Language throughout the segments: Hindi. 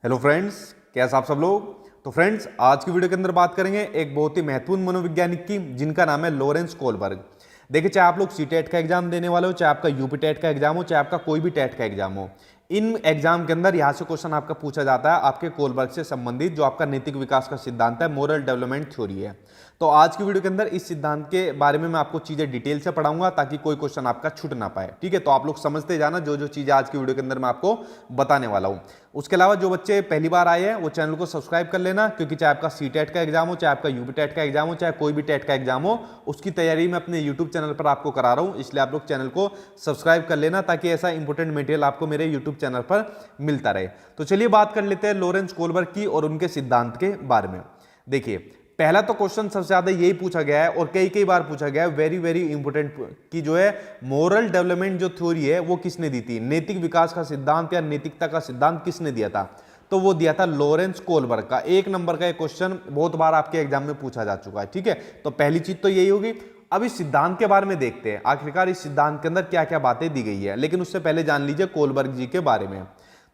हेलो फ्रेंड्स, कैसे आप सब लोग। तो फ्रेंड्स, आज की वीडियो के अंदर बात करेंगे एक बहुत ही महत्वपूर्ण मनोवैज्ञानिक की, जिनका नाम है लॉरेंस कोलबर्ग। देखिए, चाहे आप लोग सीटेट का एग्जाम देने वाले हो, चाहे आपका यूपी टेट का एग्जाम हो, चाहे आपका कोई भी टेट का एग्जाम हो, इन एग्जाम के अंदर यहां से क्वेश्चन आपका पूछा जाता है आपके कोलबर्ग से संबंधित, जो आपका नैतिक विकास का सिद्धांत है, मोरल डेवलपमेंट थ्योरी है। तो आज की वीडियो के अंदर इस सिद्धांत के बारे में मैं आपको चीजें डिटेल से पढ़ाऊंगा, ताकि कोई क्वेश्चन आपका छूट ना पाए। ठीक है, तो आप लोग समझते जाना जो जो चीजें आज की वीडियो के अंदर मैं आपको बताने वाला हूं। उसके अलावा जो बच्चे पहली बार आए हैं वो चैनल को सब्सक्राइब कर लेना, क्योंकि चाहे आपका सीटेट का एग्जाम हो, चाहे आपका यूपी टेट का एग्जाम हो, चाहे कोई भी टेट का एग्जाम हो, उसकी तैयारी मैं अपने यूट्यूब चैनल पर आपको करा रहा हूं। इसलिए आप लोग चैनल को सब्सक्राइब कर लेना, ताकि ऐसा इंपॉर्टेंट मटेरियल आपको मेरे यूट्यूब चैनल पर मिलता रहे। तो चलिए बात कर लेते हैं लॉरेंस कोलबर्ग की और उनके सिद्धांत के बारे में। देखिए, पहला तो क्वेश्चन सबसे ज्यादा यही पूछा गया है और कई कई बार पूछा गया है, वेरी वेरी इंपॉर्टेंट, कि जो है मोरल डेवलपमेंट जो थ्योरी है वो किसने दी थी, नैतिक विकास का सिद्धांत या नैतिकता का सिद्धांत किसने दिया था। तो वो दिया था लॉरेंस कोलबर्ग का। एक नंबर का एक क्वेश्चन बहुत बार आपके एग्जाम में पूछा जा चुका है। ठीक है, तो पहली चीज तो यही होगी। अब इस सिद्धांत के बारे में देखते हैं आखिरकार इस सिद्धांत के अंदर क्या क्या बातें दी गई है, लेकिन उससे पहले जान लीजिए कोलबर्ग जी के बारे में।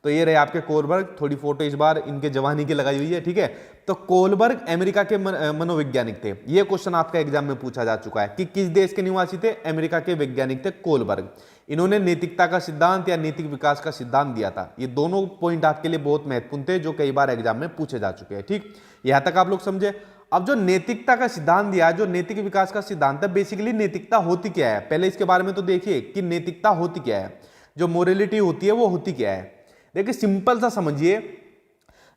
तो ये रहे आपके कोलबर्ग, थोड़ी फोटो इस बार इनके जवानी की लगाई हुई है। ठीक है, तो कोलबर्ग अमेरिका के मनोवैज्ञानिक थे। ये क्वेश्चन आपका एग्जाम में पूछा जा चुका है कि किस देश के निवासी थे, अमेरिका के वैज्ञानिक थे कोलबर्ग। इन्होंने नैतिकता का सिद्धांत या नैतिक विकास का सिद्धांत दिया था। ये दोनों पॉइंट आपके लिए बहुत महत्वपूर्ण थे, जो कई बार एग्जाम में पूछे जा चुके हैं। ठीक, यहां तक आप लोग समझे। अब जो नैतिकता का सिद्धांत दिया, जो नैतिक विकास का सिद्धांत है, बेसिकली नैतिकता होती क्या है, पहले इसके बारे में तो देखिए कि नैतिकता होती क्या है, जो मोरलिटी होती है वो होती क्या है। देखिए, सिंपल सा समझिए,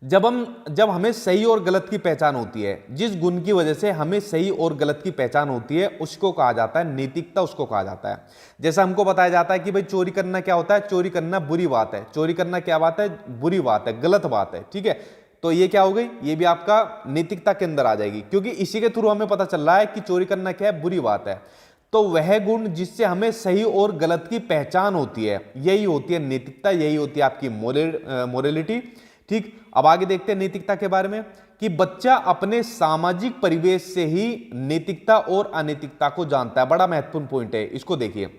जब हमें सही और गलत की पहचान होती है, जिस गुण की वजह से हमें सही और गलत की पहचान होती है, उसको कहा जाता है नैतिकता, उसको कहा जाता है। जैसा हमको बताया जाता है कि भाई चोरी करना क्या होता है, चोरी करना बुरी बात है, चोरी करना क्या बात है, बुरी बात है, गलत बात है। ठीक है, तो ये क्या हो गई, ये भी आपका नैतिकता के अंदर आ जाएगी, क्योंकि इसी के थ्रू हमें पता चल रहा है कि चोरी करना क्या है, बुरी बात है। तो वह गुण जिससे हमें सही और गलत की पहचान होती है, यही होती है नैतिकता, यही होती है आपकी मोरलिटी। ठीक, अब आगे देखते हैं नैतिकता के बारे में, कि बच्चा अपने सामाजिक परिवेश से ही नैतिकता और अनैतिकता को जानता है। बड़ा महत्वपूर्ण पॉइंट है, इसको देखिए।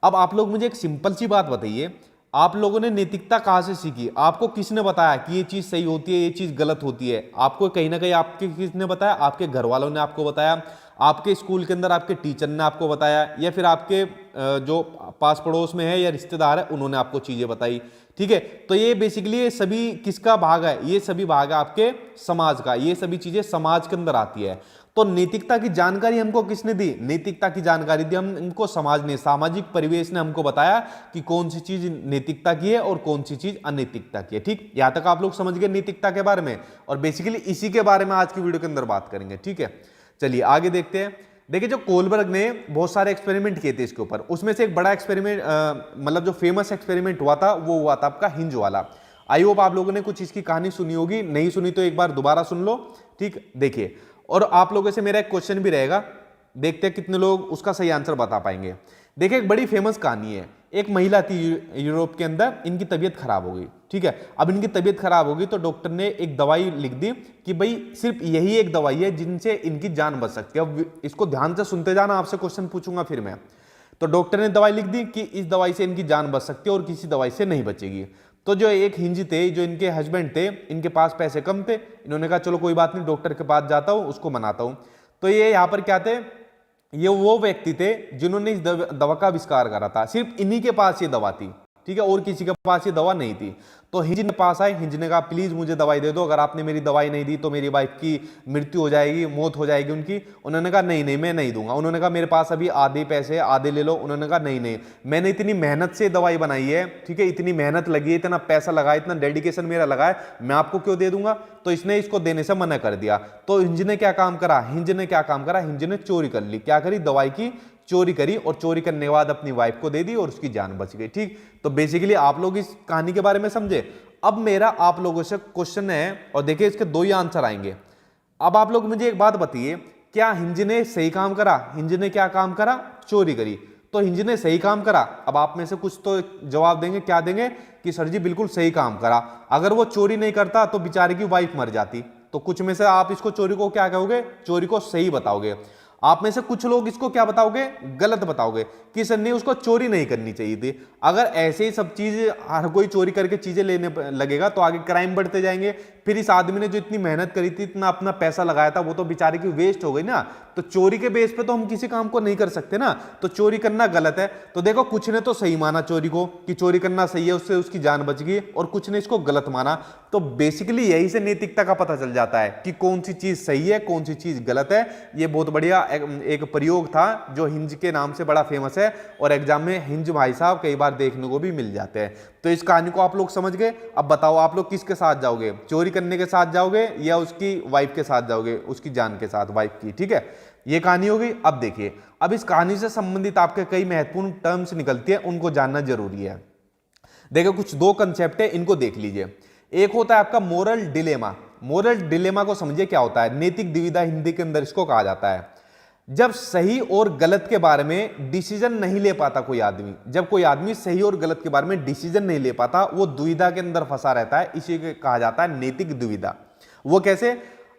अब आप लोग मुझे एक सिंपल सी बात बताइए, आप लोगों ने नैतिकता कहां से सीखी, आपको किसने बताया कि ये चीज सही होती है, ये चीज गलत होती है। आपको कहीं ना कहीं आपके किसने बताया, आपके घर वालों ने आपको बताया, आपके स्कूल के अंदर आपके टीचर ने आपको बताया, या फिर आपके जो पास पड़ोस में है या रिश्तेदार है, उन्होंने आपको चीजें बताई। ठीक है, तो ये बेसिकली ये सभी किसका भाग है, ये सभी भाग है आपके समाज का, ये सभी चीजें समाज के अंदर आती है। तो नैतिकता की जानकारी हमको किसने दी, नैतिकता की जानकारी दी हमको समाज ने, सामाजिक परिवेश ने हमको बताया कि कौन सी चीज नैतिकता की है और कौन सी चीज अनैतिकता की है। ठीक, यहां तक आप लोग समझ गए नैतिकता के बारे में, और बेसिकली इसी के बारे में आज की वीडियो के अंदर बात करेंगे। ठीक है, चलिए आगे देखते हैं। देखिए, जो कोलबर्ग ने बहुत सारे एक्सपेरिमेंट किए थे इसके ऊपर, उसमें से एक बड़ा एक्सपेरिमेंट, मतलब जो फेमस एक्सपेरिमेंट हुआ था, वो हुआ था आपका हिंज वाला। आई होप आप लोगों ने कुछ इसकी कहानी सुनी होगी, नहीं सुनी तो एक बार दोबारा सुन लो। ठीक, देखिए, और आप लोगों से मेरा एक क्वेश्चन भी रहेगा, देखते हैं कितने लोग उसका सही आंसर बता पाएंगे। देखिए, एक बड़ी फेमस कहानी है। एक महिला थी यूरोप के अंदर, इनकी तबीयत खराब हो गई। ठीक है, अब इनकी तबीयत खराब होगी तो डॉक्टर ने एक दवाई लिख दी कि भाई सिर्फ यही एक दवाई है जिनसे इनकी जान बच सकती है। अब इसको ध्यान से सुनते जाना, आपसे क्वेश्चन पूछूंगा फिर मैं। तो डॉक्टर ने दवाई लिख दी कि इस दवाई से इनकी जान बच सकती है और किसी दवाई से नहीं बचेगी। तो जो एक हिंज थे, जो इनके हस्बैंड थे, इनके पास पैसे कम थे। इन्होंने कहा चलो कोई बात नहीं, डॉक्टर के पास जाता हूं, उसको मनाता हूं। तो ये यहाँ पर क्या थे, ये वो व्यक्ति थे जिन्होंने इस दवा का आविष्कार करा था। सिर्फ इन्हीं के पास ये दवा थी। ठीक है, और किसी के पास ये दवा नहीं थी। तो हिंज ने पास आए, हिंज ने कहा प्लीज मुझे दवाई दे दो, अगर आपने मेरी दवाई नहीं दी तो मेरी वाइफ की मृत्यु हो जाएगी, मौत हो जाएगी उनकी। उन्होंने कहा नहीं नहीं, मैं नहीं दूंगा। उन्होंने कहा मेरे पास अभी आधे पैसे, आधे ले लो। उन्होंने कहा नहीं नहीं, मैंने इतनी मेहनत से दवाई बनाई है, ठीक है, इतनी मेहनत लगी है, इतना पैसा लगा, इतना डेडिकेशन मेरा लगा है, मैं आपको क्यों दे दूंगा। तो इसने इसको देने से मना कर दिया। तो हिंज ने क्या काम करा, हिंज ने चोरी कर ली। क्या करी, दवाई की चोरी करी, और चोरी करने के बाद अपनी वाइफ को दे दी और उसकी जान बच गई। ठीक, तो बेसिकली आप लोग इस कहानी के बारे में समझे। अब मेरा आप लोगों से क्वेश्चन है, और देखिए इसके दो ही आंसर आएंगे। अब आप लोग मुझे एक बात बताइए, क्या हिंज ने सही काम करा, हिंज ने क्या काम करा, चोरी करी। तो हिंज ने सही काम करा। अब आप में से कुछ तो जवाब देंगे, क्या देंगे, कि सर जी बिल्कुल सही काम करा। अगर वो चोरी नहीं करता तो बेचारे की वाइफ मर जाती। तो कुछ में से आप इसको चोरी को क्या कहोगे, चोरी को सही बताओगे। आप में से कुछ लोग इसको क्या बताओगे, गलत बताओगे कि सर नहीं, उसको चोरी नहीं करनी चाहिए थी। अगर ऐसे ही सब चीज हर कोई चोरी करके चीजें लेने लगेगा तो आगे क्राइम बढ़ते जाएंगे, फिर इस आदमी ने जो इतनी मेहनत करी थी, इतना अपना पैसा लगाया था, वो तो बेचारे की वेस्ट हो गई ना। तो चोरी के बेस पे तो हम किसी काम को नहीं कर सकते ना, तो चोरी करना गलत है। तो देखो कुछ ने तो सही माना चोरी को कि चोरी करना सही है, उससे उसकी जान बच गई, और कुछ ने इसको गलत माना। तो बेसिकली यही से नैतिकता का पता चल जाता है कि कौन सी चीज सही है, कौन सी चीज गलत है। ये बहुत बढ़िया एक प्रयोग था जो हिंज के नाम से बड़ा फेमस है, और एग्जाम में हिंज भाई साहब कई बार देखने को भी मिल जाते हैं। तो इस कहानी को आप लोग समझ गए। अब बताओ आप लोग किसके साथ जाओगे, चोरी करने के साथ जाओगे या उसकी वाइफ के साथ जाओगे, उसकी जान के साथ, वाइफ की। ठीक है, ये कहानी हो गई। अब देखिए, अब इस कहानी से संबंधित आपके कई महत्वपूर्ण टर्म्स निकलती है, उनको जानना जरूरी है। देखो कुछ दो कंसेप्ट है, इनको देख लीजिए। एक होता है आपका मोरल डिलेमा। मोरल डिलेमा को समझिए क्या होता है, नैतिक दुविधा हिंदी के अंदर इसको कहा जाता है। जब सही और गलत के बारे में डिसीजन नहीं ले पाता कोई आदमी, जब कोई आदमी सही और गलत के बारे में डिसीजन नहीं ले पाता, वो दुविधा के अंदर फंसा रहता है, इसी को कहा जाता है नैतिक दुविधा। वो कैसे,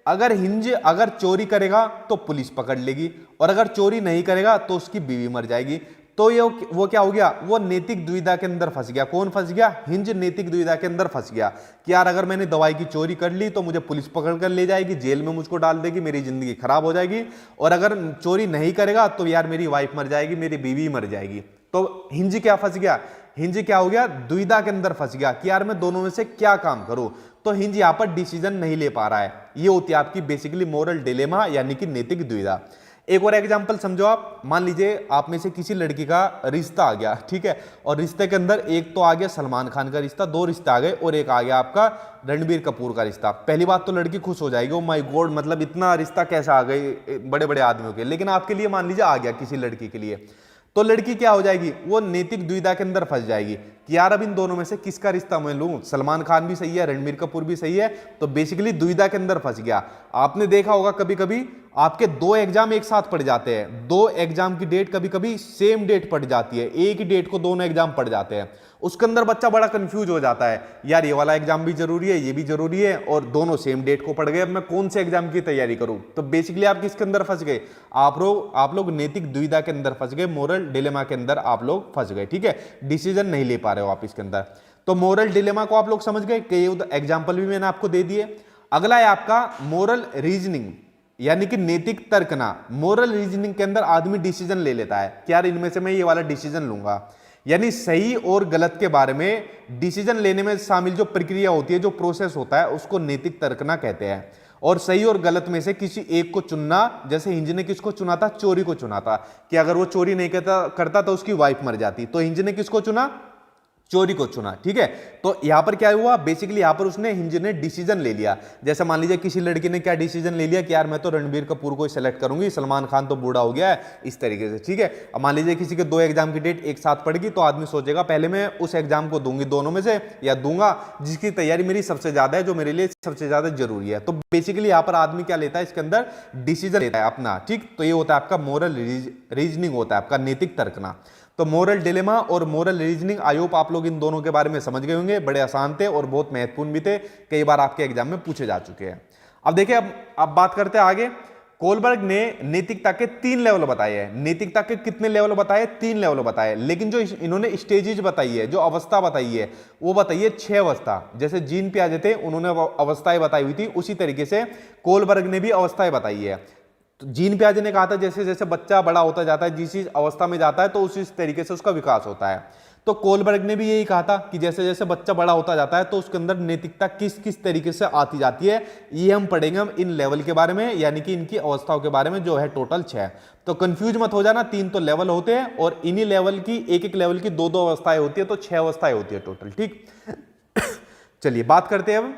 अगर चोरी करेगा तो पुलिस पकड़ लेगी, और अगर चोरी नहीं करेगा तो उसकी बीवी मर जाएगी। तो ये वो क्या हो गया, वो नैतिक दुविधा के अंदर फंस गया। कौन फंस गया, हिंज नैतिक दुविधा के अंदर फंस गया कि यार अगर मैंने दवाई की चोरी कर ली तो मुझे पुलिस पकड़ कर ले जाएगी, जेल में मुझको डाल देगी, मेरी जिंदगी खराब हो जाएगी, और अगर चोरी नहीं करेगा तो यार मेरी वाइफ मर जाएगी, मेरी बीवी मर जाएगी। तो हिंज क्या फंस गया, हिंज क्या हो गया, दुविधा के अंदर फंस गया कि यार मैं दोनों में से क्या काम करूं। तो हिंज यहां पर डिसीजन नहीं ले पा रहा है। ये होती है आपकी बेसिकली मोरल डिलेमा, यानी कि नैतिक दुविधा। एक और एग्जांपल समझो आप, मान लीजिए आप में से किसी लड़की का रिश्ता आ गया, ठीक है, और रिश्ते के अंदर एक तो आ गया सलमान खान का रिश्ता, दो रिश्ते आ गए, और एक आ गया आपका रणबीर कपूर का रिश्ता। पहली बात तो लड़की खुश हो जाएगी, ओ माय गॉड, मतलब इतना रिश्ता कैसा आ गई बड़े बड़े आदमियों के। लेकिन आपके लिए मान लीजिए आ गया किसी लड़की के लिए, तो लड़की क्या हो जाएगी, वो नैतिक दुविधा के अंदर फंस जाएगी कि यार अब इन दोनों में से किसका रिश्ता मैं लूं, सलमान खान भी सही है, रणबीर कपूर भी सही है। तो बेसिकली दुविधा के अंदर फंस गया। आपने देखा होगा कभी कभी आपके दो एग्जाम एक साथ पड़ जाते हैं, दो एग्जाम की डेट कभी कभी सेम डेट पड़ जाती है, एक ही डेट को दोनों एग्जाम पड़ जाते हैं। उसके अंदर बच्चा बड़ा कंफ्यूज हो जाता है, यार ये वाला एग्जाम भी जरूरी है, ये भी जरूरी है, और दोनों सेम डेट को पड़ गए, अब मैं कौन से एग्जाम की तैयारी करूं। तो बेसिकली आप किसके अंदर फंस गए, आप लोग नैतिक दुविधा के अंदर फंस गए, मोरल डिलेमा के अंदर आप लोग फंस गए। ठीक है, डिसीजन नहीं ले पा रहे हो आप इसके अंदर। तो मोरल डिलेमा को आप लोग समझ गए, कई एग्जाम्पल भी मैंने आपको दे दिए। अगला है आपका मोरल रीजनिंग, यानी कि नैतिक तर्कना। मोरल रीजनिंग के अंदर आदमी डिसीजन ले लेता है कि यार इनमें से मैं ये वाला डिसीजन लूंगा, यानी सही और गलत के बारे में डिसीजन लेने में शामिल जो प्रक्रिया होती है, जो प्रोसेस होता है, उसको नैतिक तर्कना कहते हैं। और सही और गलत में से किसी एक को चुनना, जैसे हिंज ने किसको चुना था, चोरी को चुना था कि अगर वो चोरी नहीं करता तो उसकी वाइफ मर जाती। तो हिंज ने किसको चुना, चोरी को चुना। ठीक है, तो यहां पर क्या हुआ, बेसिकली यहां पर उसने हिंज ने डिसीजन ले लिया। जैसे मान लीजिए किसी लड़की ने क्या डिसीजन ले लिया कि यार मैं तो रणबीर कपूर को सेलेक्ट करूंगी, सलमान खान तो बूढ़ा हो गया है, इस तरीके से। ठीक है, अब मान लीजिए किसी के दो एग्जाम की डेट एक साथ पड़ेगी, तो आदमी सोचेगा पहले मैं उस एग्जाम को दूंगी दोनों में से, या दूंगा जिसकी तैयारी मेरी सबसे ज्यादा है, जो मेरे लिए सबसे ज्यादा जरूरी है। तो बेसिकली यहां पर आदमी क्या लेता है, इसके अंदर डिसीजन लेता है अपना। ठीक, तो ये होता है आपका मोरल रीजनिंग, होता है आपका नैतिक तर्कना। तो मोरल डिलेमा और मोरल रीजनिंग, आई होप आप लोग इन दोनों के बारे में समझ गए होंगे। बड़े आसान थे और बहुत महत्वपूर्ण भी थे, कई बार आपके एग्जाम में पूछे जा चुके हैं। अब देखिए, अब बात करते हैं आगे। कोलबर्ग ने नैतिकता के 3 लेवल बताए हैं। नैतिकता के कितने लेवल बताए, 3 लेवल बताए, लेकिन जो इन्होंने स्टेजेज बताई है, जो अवस्था बताई है, वो बताइए 6 अवस्था। जैसे जीन पियाजे थे, उन्होंने अवस्थाएं बताई हुई थी, उसी तरीके से कोलबर्ग ने भी अवस्थाएं बताई है। तो जीन पियाजे ने कहा था जैसे जैसे बच्चा बड़ा होता जाता है, जिस अवस्था में जाता है, तो उसी तरीके से उसका विकास होता है। तो कोलबर्ग ने भी यही कहा था कि जैसे जैसे बच्चा बड़ा होता जाता है, तो उसके अंदर नैतिकता किस किस तरीके से आती जाती है, ये हम पढ़ेंगे हम इन लेवल के बारे में, यानी कि इनकी अवस्थाओं के बारे में, जो है टोटल 6। तो कंफ्यूज मत हो जाना, 3 तो लेवल होते हैं, और इन्हीं लेवल की एक लेवल की 2 अवस्थाएं होती है, तो 6 अवस्थाएं होती है टोटल। ठीक, चलिए बात करते हैं अब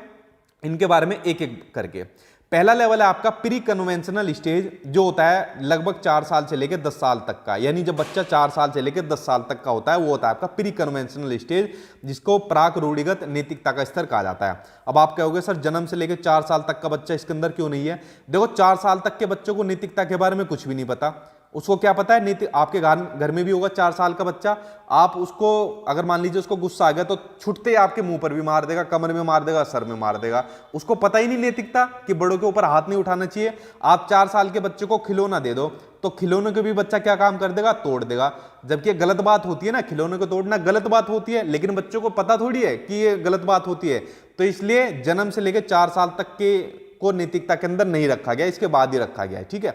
इनके बारे में एक एक करके। पहला लेवल है आपका प्री कन्वेंशनल स्टेज, जो होता है लगभग 4 साल से लेकर 10 साल तक का, यानी जब बच्चा 4 साल से लेकर 10 साल तक का होता है, वो होता है आपका प्री कन्वेंशनल स्टेज, जिसको प्राक रूढ़िगत नैतिकता का स्तर कहा जाता है। अब आप कहोगे सर जन्म से लेकर 4 साल तक का बच्चा इसके अंदर क्यों नहीं है। देखो, 4 साल तक के बच्चों को नैतिकता के बारे में कुछ भी नहीं पता। उसको क्या पता है, नीति आपके घर में भी होगा 4 साल का बच्चा, आप उसको अगर मान लीजिए उसको गुस्सा आ गया तो छुटते ही आपके मुंह पर भी मार देगा, कमर में मार देगा, सर में मार देगा। उसको पता ही नहीं नैतिकता कि बड़ों के ऊपर हाथ नहीं उठाना चाहिए। आप 4 साल के बच्चे को खिलौना दे दो, तो खिलौने को भी बच्चा क्या काम कर देगा, तोड़ देगा। जबकि गलत बात होती है ना, खिलौने को तोड़ना गलत बात होती है, लेकिन बच्चों को पता थोड़ी है कि ये गलत बात होती है। तो इसलिए जन्म से लेकर 4 साल तक के को नैतिकता के अंदर नहीं रखा गया, इसके बाद ही रखा गया है, ठीक है।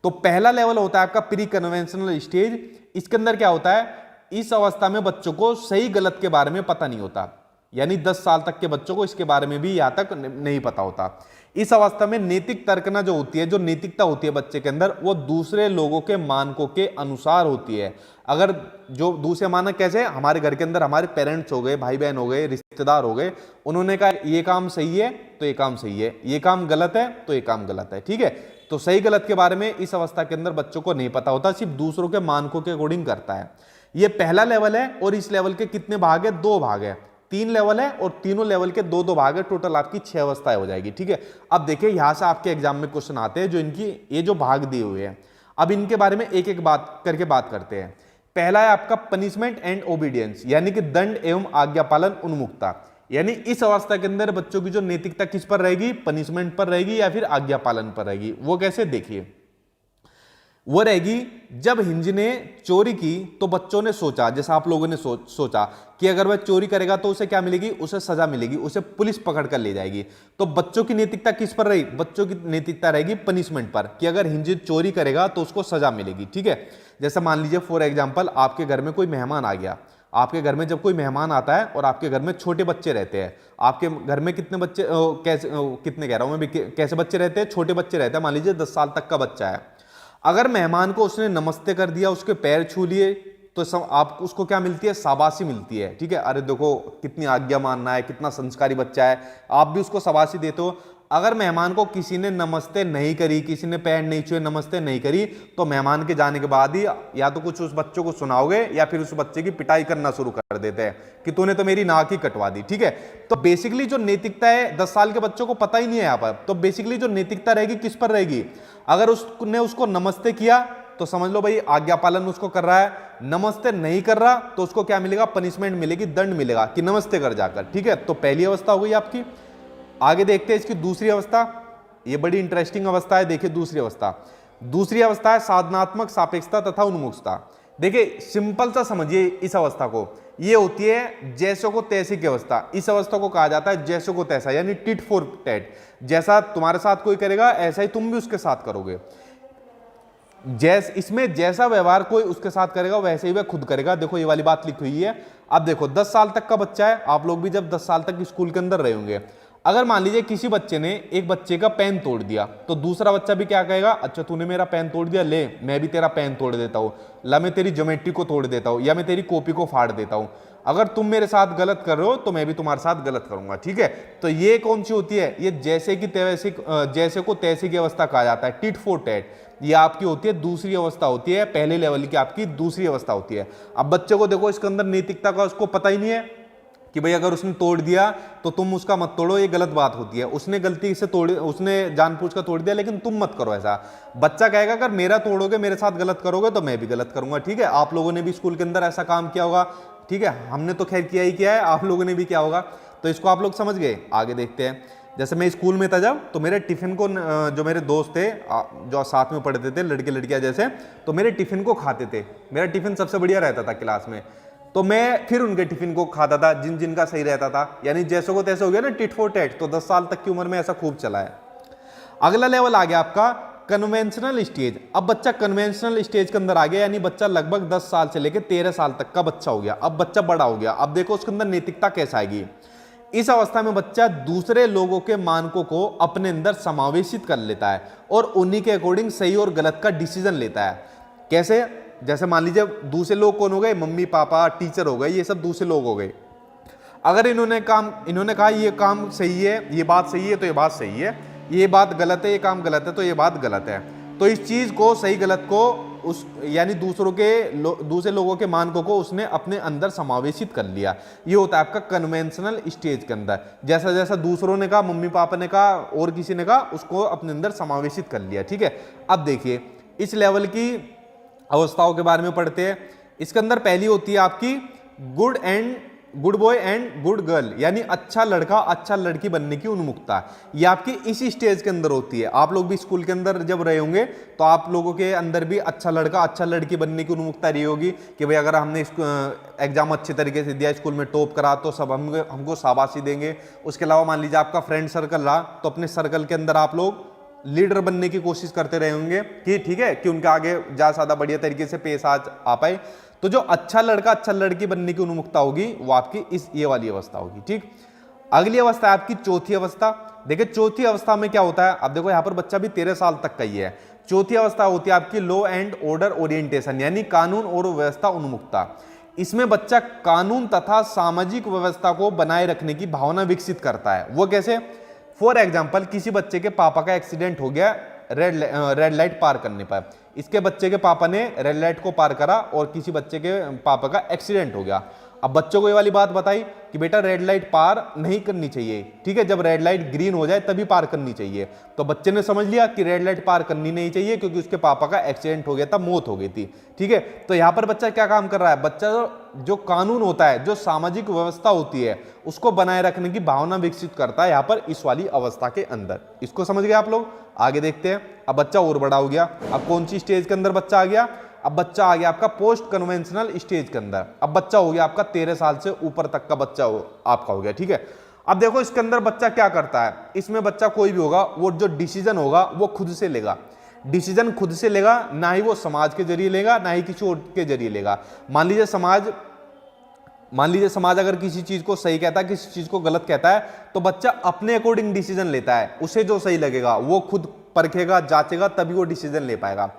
तो पहला लेवल होता है आपका प्री कन्वेंशनल स्टेज। इसके अंदर क्या होता है, इस अवस्था में बच्चों को सही गलत के बारे में पता नहीं होता, यानी 10 साल तक के बच्चों को इसके बारे में भी यहां तक नहीं पता होता। इस अवस्था में नैतिक तर्कना जो होती है, जो नैतिकता होती है बच्चे के अंदर, वो दूसरे लोगों के मानकों के अनुसार होती है। अगर जो दूसरे मानक कैसे, हमारे घर के अंदर हमारे पेरेंट्स हो गए, भाई बहन हो गए, रिश्तेदार हो गए, उन्होंने कहा ये काम सही है तो ये काम सही है, ये काम गलत है तो ये काम गलत है, ठीक है। तो सही गलत के बारे में इस अवस्था के अंदर बच्चों को नहीं पता होता, सिर्फ दूसरों के मानकों के अकॉर्डिंग करता है। ये पहला लेवल है और इस लेवल के कितने भाग है, 2 भाग है। 3 लेवल है और तीनों लेवल के 2-2 भाग है, टोटल आपकी 6 अवस्थाएं हो जाएगी, ठीक है। अब देखिए यहां से आपके एग्जाम में क्वेश्चन आते हैं जो इनकी ये जो भाग दिए हुए हैं, अब इनके बारे में एक एक बात करके बात करते हैं। पहला है आपका पनिशमेंट एंड ओबीडियंस, यानी कि दंड एवं आज्ञा पालन उन्मुखता। यानी इस अवस्था के अंदर बच्चों की जो नैतिकता किस पर रहेगी, पनिशमेंट पर रहेगी या फिर आज्ञा पालन पर रहेगी। वो कैसे, देखिए वो रहेगी जब हिंज ने चोरी की तो बच्चों ने सोचा, जैसा आप लोगों ने सोचा कि अगर वह चोरी करेगा तो उसे क्या मिलेगी, उसे सजा मिलेगी, उसे पुलिस पकड़ कर ले जाएगी। तो बच्चों की नैतिकता किस पर रही, बच्चों की नैतिकता रहेगी पनिशमेंट पर, कि अगर हिंज चोरी करेगा तो उसको सजा मिलेगी, ठीक है। जैसे मान लीजिए फॉर एग्जाम्पल आपके घर में कोई मेहमान आ गया, आपके घर में जब कोई मेहमान आता है और आपके घर में छोटे बच्चे रहते हैं, आपके घर में कितने बच्चे कितने कह रहा हूं मैं, कैसे बच्चे रहते हैं, छोटे बच्चे रहते हैं, मान लीजिए 10 साल तक का बच्चा है। अगर मेहमान को उसने नमस्ते कर दिया, उसके पैर छू लिए, तो आप उसको क्या मिलती है, शाबाशी मिलती है, ठीक है। अरे देखो कितनी आज्ञा मानना है, कितना संस्कारी बच्चा है, आप भी उसको शाबाशी देते हो। अगर मेहमान को किसी ने नमस्ते नहीं करी, किसी ने पैर नहीं छुए, नमस्ते नहीं करी, तो मेहमान के जाने के बाद ही या तो कुछ उस बच्चों को सुनाओगे या फिर उस बच्चे की पिटाई करना शुरू कर देते हैं कि तूने तो मेरी नाक ही कटवा दी, ठीक है। तो बेसिकली जो नैतिकता है 10 साल के बच्चों को पता ही नहीं है यहाँ पर, तो बेसिकली जो नैतिकता रहेगी किस पर रहेगी, अगर उसने उसको नमस्ते किया तो समझ लो भाई आज्ञा पालन उसको कर रहा है, नमस्ते नहीं कर रहा तो उसको क्या मिलेगा, पनिशमेंट मिलेगी, दंड मिलेगा कि नमस्ते कर जाकर, ठीक है। तो पहली अवस्था हो गई आपकी। आगे देखते हैं इसकी दूसरी अवस्था, ये बड़ी इंटरेस्टिंग अवस्था है। देखिए दूसरी अवस्था है साधनात्मक सापेक्षता तथा उन्मुखता। देखिए सिंपल सा समझिए इस अवस्था को, ये होती है जैसे को तैसे की अवस्था। इस अवस्था को कहा जाता है जैसे को तैसा, यानी टिट फॉर टैट। जैसा तुम्हारे साथ कोई करेगा ऐसा ही तुम भी उसके साथ करोगे। इसमें जैसा व्यवहार कोई उसके साथ करेगा वैसे ही वह खुद करेगा। देखो ये वाली बात लिखी हुई है। अब देखो 10 साल तक का बच्चा है, आप लोग भी जब 10 साल तक स्कूल के अंदर रहे होंगे, अगर मान लीजिए किसी बच्चे ने एक बच्चे का पेन तोड़ दिया तो दूसरा बच्चा भी क्या कहेगा, अच्छा तूने मेरा पेन तोड़ दिया, ले मैं भी तेरा पेन तोड़ देता हूं, ला मैं तेरी ज्योमेट्री को तोड़ देता हूं या मैं तेरी कॉपी को फाड़ देता हूं। अगर तुम मेरे साथ गलत कर रहे हो तो मैं भी तुम्हारे साथ गलत करूंगा, ठीक है। तो ये कौन सी होती है, ये जैसे की तैसे, जैसे को तैसे की अवस्था कहा जाता है, टिट फॉर टैट। ये आपकी होती है दूसरी अवस्था होती है, पहले लेवल की आपकी दूसरी अवस्था होती है। अब बच्चे को देखो इसके अंदर नैतिकता का उसको पता ही नहीं है कि भाई अगर उसने तोड़ दिया तो तुम उसका मत तोड़ो, ये गलत बात होती है। उसने गलती से उसने जानबूझकर तोड़ दिया लेकिन तुम मत करो ऐसा। बच्चा कहेगा अगर मेरा तोड़ोगे, मेरे साथ गलत करोगे तो मैं भी गलत करूंगा, ठीक है। आप लोगों ने भी स्कूल के अंदर ऐसा काम किया होगा, ठीक है। हमने तो खैर किया ही किया है, आप लोगों ने भी किया होगा, तो इसको आप लोग समझ गए। आगे देखते हैं। जैसे मैं स्कूल में था जब, तो मेरे टिफिन को जो मेरे दोस्त थे जो साथ में पढ़ते थे, लड़के लड़कियां जैसे, तो मेरे टिफिन को खाते थे। मेरा टिफिन सबसे बढ़िया रहता था क्लास में, तो मैं फिर उनके टिफिन को खाता था जिनका सही रहता था। यानी जैसे को तैसे हो गया ना, टिट फॉर टैट। तो 10 साल तक की उम्र में ऐसा खूब चला है। अगला लेवल आ गया आपका कन्वेंशनल स्टेज। अब बच्चा कन्वेंशनल स्टेज के अंदर आ गया, यानी बच्चा लगभग 10 साल से लेकर 13 साल तक का बच्चा हो गया। अब बच्चा बड़ा हो गया। अब देखो उसके अंदर नैतिकता कैसे आएगी। इस अवस्था में बच्चा दूसरे लोगों के मानकों को अपने अंदर समावेशित कर लेता है और उन्हीं के अकॉर्डिंग सही और गलत का डिसीजन लेता है। कैसे, जैसे मान लीजिए दूसरे लोग कौन हो गए, मम्मी पापा, टीचर हो गए, ये सब दूसरे लोग हो गए। अगर इन्होंने कहा ये काम सही है, ये बात सही है तो ये बात सही है, ये बात गलत है, ये काम गलत है तो ये बात गलत है, तो इस चीज को सही गलत को उस यानी दूसरे लोगों के मानकों को उसने अपने अंदर समावेशित कर लिया। ये होता है आपका कन्वेंशनल स्टेज के अंदर। जैसा जैसा दूसरों ने कहा, मम्मी पापा ने कहा और किसी ने कहा, उसको अपने अंदर समावेशित कर लिया, ठीक है। अब देखिए इस लेवल की अवस्थाओं के बारे में पढ़ते हैं। इसके अंदर पहली होती है आपकी good and good boy and good girl, यानी अच्छा लड़का अच्छा लड़की बनने की उन्मुखता, ये आपकी इसी स्टेज के अंदर होती है। आप लोग भी स्कूल के अंदर जब रहे होंगे तो आप लोगों के अंदर भी अच्छा लड़का अच्छा लड़की बनने की उन्मुखता रही होगी कि भाई अगर हमने एग्जाम अच्छे तरीके से दिया, स्कूल में टॉप करा, तो सब हमको शाबाशी देंगे। उसके अलावा मान लीजिए आपका फ्रेंड सर्कल रहा, तो अपने सर्कल के अंदर आप लोग लीडर बनने की कोशिश करते रहे होंगे कि ठीक है कि उनके आगे ज्यादा बढ़िया तरीके से पेश आ पाए। तो जो अच्छा लड़का अच्छा लड़की बनने की उन्मुखता होगी वो आपकी ये वाली अवस्था होगी। ठीक, अगली अवस्था है आपकी चौथी अवस्था। देखिए चौथी अवस्था में क्या होता है, अब देखो यहां पर बच्चा भी 13 साल तक का ही है। चौथी अवस्था होती है आपकी लॉ एंड ऑर्डर ओरिएंटेशन, यानी कानून और व्यवस्था उन्मुखता। इसमें बच्चा कानून तथा सामाजिक व्यवस्था को बनाए रखने की भावना विकसित करता है। वो कैसे? फॉर एग्जाम्पल, किसी बच्चे के पापा का एक्सीडेंट हो गया रेड लाइट पार करने पर, इसके बच्चे के पापा ने रेड लाइट को पार करा और किसी बच्चे के पापा का एक्सीडेंट हो गया। अब बच्चों को ये वाली बात बताई कि बेटा रेड लाइट पार नहीं करनी चाहिए, ठीक है, जब रेड लाइट ग्रीन हो जाए तभी पार करनी चाहिए। तो बच्चे ने समझ लिया कि रेड लाइट पार करनी नहीं चाहिए क्योंकि उसके पापा का एक्सीडेंट हो गया था, मौत हो गई थी। ठीक है, तो यहां पर बच्चा क्या काम कर रहा है? बच्चा जो कानून होता है, जो सामाजिक व्यवस्था होती है, उसको बनाए रखने की भावना विकसित करता है यहां पर इस वाली अवस्था के अंदर। इसको समझ गए आप लोग? आगे देखते हैं। अब बच्चा और बड़ा हो गया। अब कौन सी स्टेज के अंदर बच्चा आ गया? अब बच्चा आ गया आपका पोस्ट कन्वेंशनल स्टेज के अंदर। अब बच्चा हो गया आपका 13 साल से ऊपर तक का बच्चा आपका हो गया। ठीक है, अब देखो इसके अंदर बच्चा क्या करता है। इसमें बच्चा कोई भी होगा वो जो डिसीजन होगा वो खुद से लेगा। डिसीजन खुद से लेगा, ना ही वो समाज के जरिए लेगा ना ही किसी और के जरिए लेगा। मान लीजिए समाज अगर किसी चीज को सही कहता है, किसी चीज को गलत कहता है, तो बच्चा अपने अकॉर्डिंग डिसीजन लेता है। उसे जो सही लगेगा वो खुद परखेगा, जांचेगा, तभी वो डिसीजन ले पाएगा।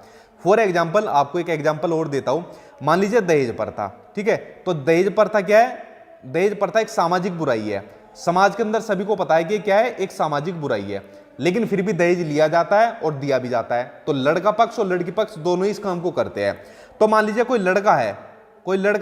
फॉर एग्जाम्पल, आपको एक एग्जाम्पल और देता हूं। मान लीजिए दहेज प्रथा, ठीक है, तो दहेज प्रथा क्या है? दहेज प्रथा एक सामाजिक बुराई है। समाज के अंदर सभी को पता है कि क्या है, एक सामाजिक बुराई है, लेकिन फिर भी दहेज लिया जाता है और दिया भी जाता है। तो लड़का पक्ष और लड़की पक्ष दोनों ही इस काम को करते हैं। तो मान लीजिए कोई लड़का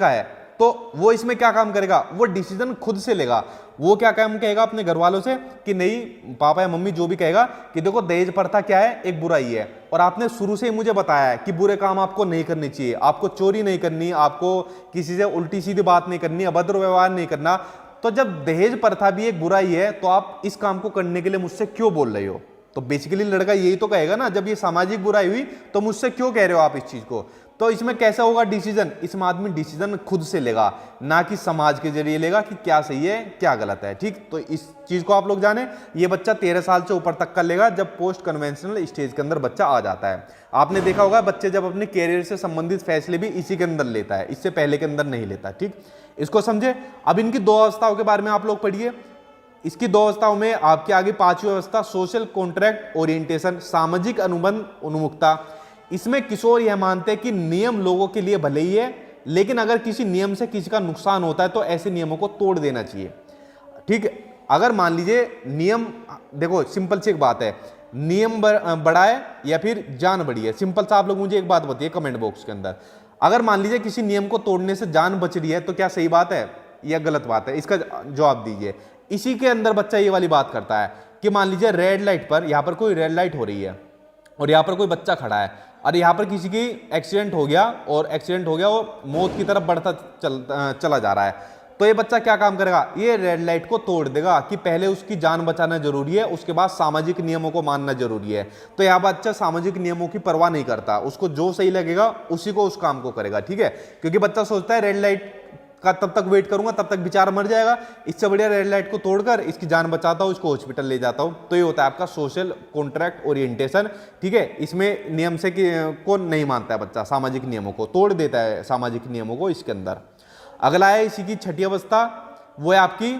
है तो वो इसमें क्या काम करेगा? वो डिसीजन खुद से लेगा। वो क्या काम कहेगा अपने घर वालों से कि नहीं, पापा या मम्मी जो भी कहेगा कि देखो दहेज प्रथा क्या है, एक बुराई है, और आपने शुरू से ही मुझे बताया है कि बुरे काम आपको नहीं करने चाहिए, आपको चोरी नहीं करनी, आपको किसी से उल्टी सीधी बात नहीं करनी, अभद्र व्यवहार नहीं करना। तो जब दहेज प्रथा भी एक बुराई है तो आप इस काम को करने के लिए मुझसे क्यों बोल रहे हो? तो बेसिकली लड़का यही तो कहेगा ना, जब ये सामाजिक बुराई हुई तो मुझसे क्यों कह रहे हो आप इस चीज को? तो इसमें कैसा होगा डिसीजन? इसमें आदमी डिसीजन खुद से लेगा, ना कि समाज के जरिए लेगा कि क्या सही है क्या गलत है। ठीक, तो इस चीज को आप लोग जाने, ये बच्चा 13 साल से ऊपर तक का लेगा जब पोस्ट कन्वेंशनल स्टेज के अंदर बच्चा आ जाता है। आपने देखा होगा बच्चे जब अपने कैरियर से संबंधित फैसले भी इसी के अंदर लेता है, इससे पहले के अंदर नहीं लेता। ठीक, इसको समझे। अब इनकी दो अवस्थाओं के बारे में आप लोग पढ़िए। इसकी दो अवस्थाओं में आपके आगे पांचवी अवस्था सोशल कॉन्ट्रैक्ट ओरिएंटेशन, सामाजिक अनुबंध उन्मुखता। इसमें किशोर यह मानते हैं कि नियम लोगों के लिए भले ही है, लेकिन अगर किसी नियम से किसी का नुकसान होता है तो ऐसे नियमों को तोड़ देना चाहिए। ठीक है, अगर मान लीजिए नियम, देखो सिंपल सी एक बात है, नियम बड़ा है या फिर जान बड़ी है। सिंपल सा आप लोग मुझे एक बात बताइए कमेंट बॉक्स के अंदर, अगर मान लीजिए किसी नियम को तोड़ने से जान बच रही है तो क्या सही बात है या गलत बात है? इसका जवाब दीजिए। इसी के अंदर बच्चा ये वाली बात करता है कि मान लीजिए रेड लाइट पर, यहां पर कोई रेड लाइट हो रही है और यहां पर कोई बच्चा खड़ा है, और यहां पर किसी की एक्सीडेंट हो गया और मौत की तरफ बढ़ता चला जा रहा है, तो ये बच्चा क्या काम करेगा? ये रेड लाइट को तोड़ देगा कि पहले उसकी जान बचाना जरूरी है, उसके बाद सामाजिक नियमों को मानना जरूरी है। तो यह बच्चा सामाजिक नियमों की परवाह नहीं करता, उसको जो सही लगेगा उसी को उस काम को करेगा। ठीक है, क्योंकि बच्चा सोचता है रेड लाइट का तब तक वेट करूंगा, तब तक बेचारा मर जाएगा, इससे बढ़िया रेड लाइट को तोड़कर इसकी जान बचाता हूं, इसको हॉस्पिटल ले जाता हूं। तो ये होता है आपका सोशल कॉन्ट्रैक्ट ओरिएंटेशन। ठीक है, इसमें नियम से को नहीं मानता है बच्चा, सामाजिक नियमों को तोड़ देता है, सामाजिक नियमों को इसके अंदर। अगला है इसी की छठी अवस्था, वो है आपकी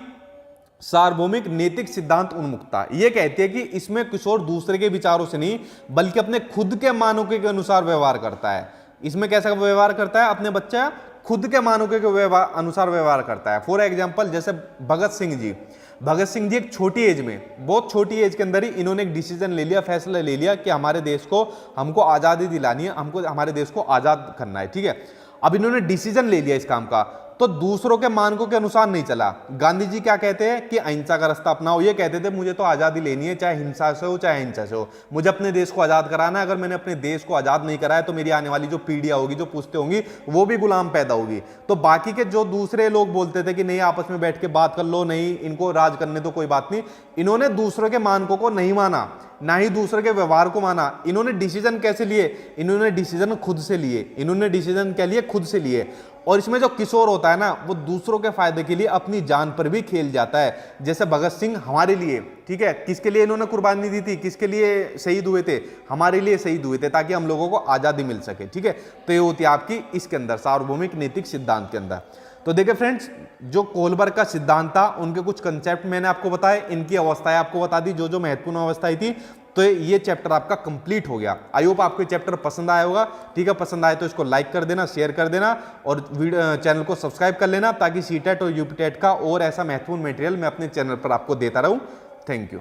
सार्वभौमिक नैतिक सिद्धांत उन्मुखता। ये कहती है कि इसमें किशोर दूसरे के विचारों से नहीं बल्कि अपने खुद के मानकों के अनुसार व्यवहार करता है। इसमें कैसा व्यवहार करता है? अपने बच्चा खुद के मानकों के अनुसार व्यवहार करता है। फॉर एग्जाम्पल, जैसे भगत सिंह जी एक छोटी एज में, बहुत छोटी एज के अंदर ही इन्होंने एक डिसीजन ले लिया, फैसला ले लिया कि हमारे देश को, हमको आज़ादी दिलानी है, हमको हमारे देश को आज़ाद करना है। ठीक है, अब इन्होंने डिसीजन ले लिया इस काम का, तो दूसरों के मानकों के अनुसार नहीं चला। गांधी जी क्या कहते हैं कि अहिंसा का रास्ता अपनाओ। ये कहते थे मुझे तो आजादी लेनी है, चाहे हिंसा से हो चाहे अहिंसा से हो, मुझे अपने देश को आजाद कराना है। अगर मैंने अपने देश को आजाद नहीं कराया तो मेरी आने वाली जो पीढ़ियां होगी, जो पुश्तें होंगी, वो भी गुलाम पैदा होगी। तो बाकी के जो दूसरे लोग बोलते थे कि नहीं आपस में बैठ के बात कर लो, नहीं इनको राज करने तो कोई बात नहीं, इन्होंने दूसरों के मानकों को नहीं माना, ना ही दूसरे के व्यवहार को माना। इन्होंने डिसीजन कैसे लिए? इन्होंने डिसीजन खुद से लिए। इन्होंने डिसीजन क्या लिए? खुद से लिए। और इसमें जो किशोर होता है ना, वो दूसरों के फायदे के लिए अपनी जान पर भी खेल जाता है। जैसे भगत सिंह हमारे लिए, ठीक है, किसके लिए इन्होंने कुर्बानी दी थी, किसके लिए शहीद हुए थे? हमारे लिए शहीद हुए थे, ताकि हम लोगों को आजादी मिल सके। ठीक है, तो ये होती है आपकी इसके अंदर सार्वभौमिक नैतिक सिद्धांत के अंदर। तो देखिए फ्रेंड्स, जो कोलबर्ग का सिद्धांत था, उनके कुछ कंसेप्ट मैंने आपको बताए, इनकी अवस्थाएं आपको बता दी, जो जो महत्वपूर्ण अवस्थाएं थी। तो ये चैप्टर आपका कंप्लीट हो गया। आई होप आपको चैप्टर पसंद आया होगा। ठीक है, पसंद आए तो इसको लाइक कर देना, शेयर कर देना और चैनल को सब्सक्राइब कर लेना, ताकि सीटेट और यूपीटेट का और ऐसा महत्वपूर्ण मटेरियल मैं अपने चैनल पर आपको देता रहूं। Thank you.